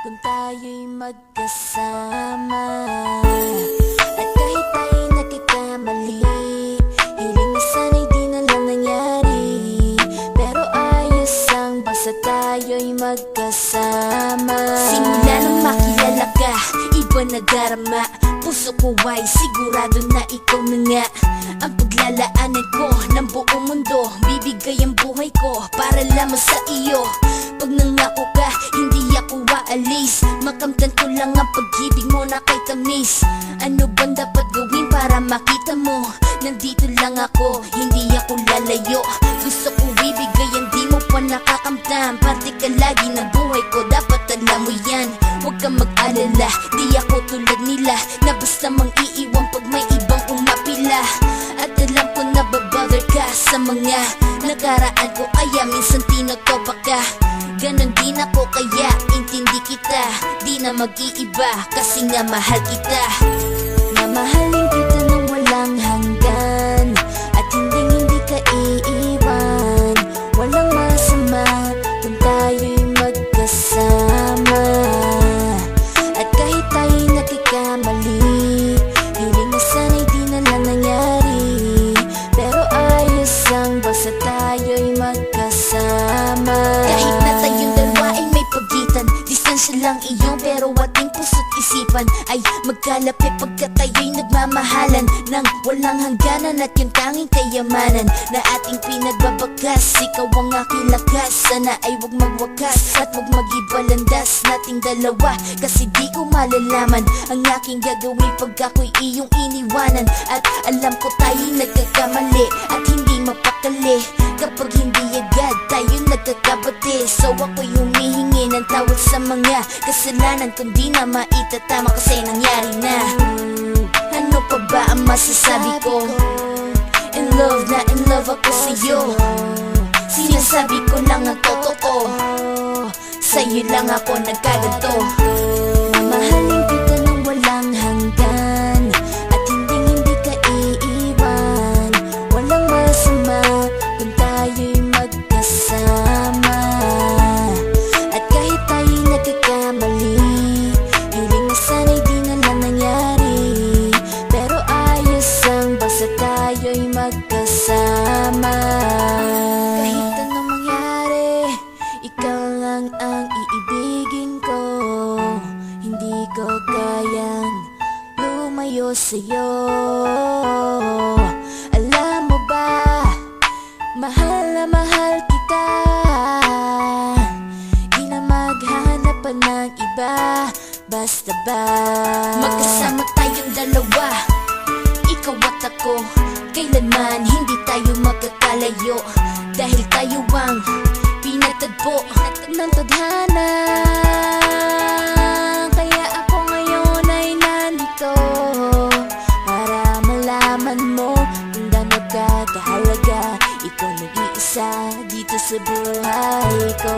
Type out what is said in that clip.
kung tayo'y magkasama. At kahit tayo'y nagkakamali, hiling na sana'y di na lang nangyari. Pero ayos ang basta tayo'y magkasama. Simula nang makilala ka, iba nadarama. Puso ko ay sigurado na ikaw na nga ang paglalaanan ko ng buong mundo. Bibigay ang buhay ko para lamang sa iyo. Pag nangako ka, hindi ako aalis. Makamtan ko lang ang pag-ibig mo na kay tamis. Ano bang dapat gawin para makita mo? Nandito lang ako, hindi ako lalayo. Gusto ko ibigay ang di mo pa nakakamtam. Parte ka lagi ng buhay ko, dapat alam mo yan. Huwag kang mag-alala, di ako tulad nila na basta mang iiwan pag may ibang umapila. At alam ko na babother ka sa mga nakaraan ko, kaya minsan tinotopa ka. Ganon din ako kaya intindi kita. Di na mag-iiba kasi nga mahal kita. Mamahalin kita nang walang hanggan, at hindi ka iiwan. Walang masama kung tayo'y magkasama. At kahit tayo'y nagkakamali, hiling na sana'y di na lang nangyari. Pero ayos ang basta tayo'y magkasama. Kahit na tayong dalawa ay may pagitan, distansya lang iyon pero ating puso't isipan ay magkalapit pagkat tayo'y nagmamahalan ng walang hangganan. At yung tanging kayamanan na ating pinagbabakas, ikaw ang aking lakas. Sana ay wag magwakas at wag mag-ibalandas nating dalawa, kasi di ko malalaman ang aking gagawin pag ako'y iyong iniwanan. At alam ko tayo'y nagkakamali at hindi mapakali kapag hindi agad tayo nagkakabati. So ako'y humihingi ng tawad sa mga kasalanan kung di na maitatama kasi nangyari na. Ano pa ba ang masasabi ko? In love na in love ako sa'yo. Sinasabi ko lang ang totoo, sa'yo lang ako nagkaganto. Mamahalin kita nang walang hanggan, at hindi ka iiwan. Walang masama kung tayo'y magkasama. At kahit tayo'y nagkakamali, hiling na sana'y di na lang nangyari. Pero ayos ang basta tayo'y magkasama. Kahit anong mangyari, ikaw lang ang iibigin ko. Hindi ko kayang lumayo sa'yo. Alam mo ba, mahal na mahal kita. Di na maghahanap pa ng iba, basta ba magkasama tayong dalawa, ikaw at ako. Kailanman hindi tayo magkakalayo, dahil tayo ang pinatagpo ng tadhana. Kaya ako ngayon ay nandito para malaman mo kung gaano ka kahalaga. Ikaw nag-iisa dito sa buhay ko.